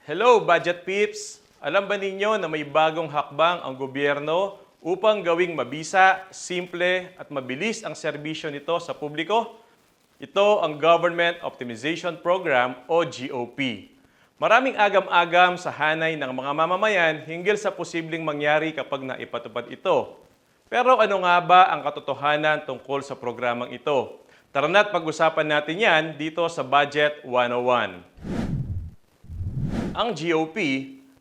Hello, Budget Peeps! Alam ba ninyo na may bagong hakbang ang gobyerno upang gawing mabisa, simple at mabilis ang serbisyo nito sa publiko? Ito ang Government Optimization Program o GOP. Maraming agam-agam sa hanay ng mga mamamayan hinggil sa posibleng mangyari kapag naipatupad ito. Pero ano nga ba ang katotohanan tungkol sa programang ito? Tara na't pag-usapan natin yan dito sa Budget 101. Ang GOP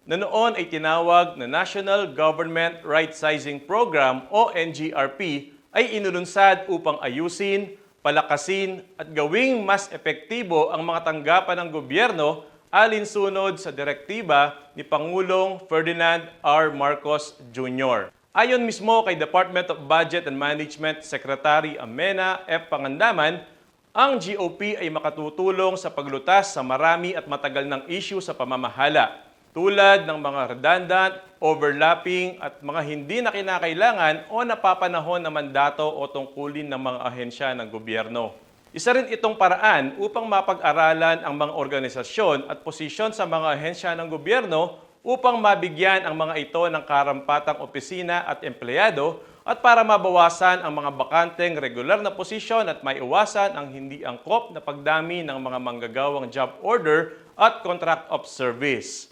na noon ay tinawag na National Government Right-Sizing Program o NGRP ay inununsad upang ayusin, palakasin at gawing mas epektibo ang mga tanggapan ng gobyerno alinsunod sa direktiba ni Pangulong Ferdinand R. Marcos Jr. Ayon mismo kay Department of Budget and Management Secretary Amena F. Pangandaman, ang GOP ay makatutulong sa paglutas sa marami at matagal ng issue sa pamamahala, tulad ng mga redundant, overlapping at mga hindi na kinakailangan o napapanahon na mandato o tungkulin ng mga ahensya ng gobyerno. Isa rin itong paraan upang mapag-aralan ang mga organisasyon at posisyon sa mga ahensya ng gobyerno upang mabigyan ang mga ito ng karampatang opisina at empleyado at para mabawasan ang mga bakanteng regular na posisyon at maiwasan ang hindi angkop na pagdami ng mga manggagawang job order at contract of service.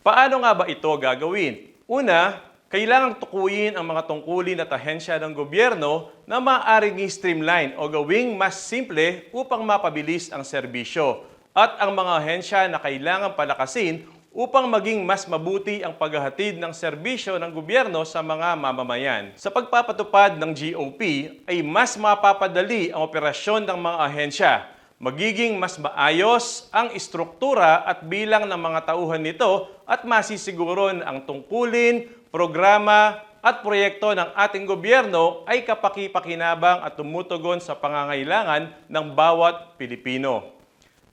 Paano nga ba ito gagawin? Una, kailangang tukuyin ang mga tungkulin at ahensya ng gobyerno na maaaring i-streamline o gawing mas simple upang mapabilis ang serbisyo at ang mga ahensya na kailangang palakasin upang maging mas mabuti ang paghahatid ng serbisyo ng gobyerno sa mga mamamayan. Sa pagpapatupad ng GOP ay mas mapapadali ang operasyon ng mga ahensya. Magiging mas maayos ang istruktura at bilang ng mga tauhan nito at masisiguron ang tungkulin, programa at proyekto ng ating gobyerno ay kapaki-pakinabang at tumutugon sa pangangailangan ng bawat Pilipino.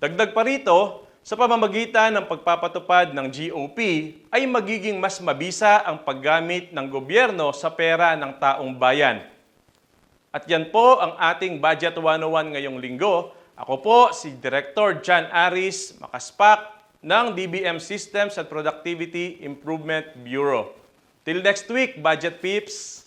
Dagdag pa rito, sa pamamagitan ng pagpapatupad ng GOP ay magiging mas mabisa ang paggamit ng gobyerno sa pera ng taong bayan. At yan po ang ating Budget 101 ngayong linggo. Ako po si Director John Aris Makaspak ng DBM Systems at Productivity Improvement Bureau. Till next week, Budget Peeps!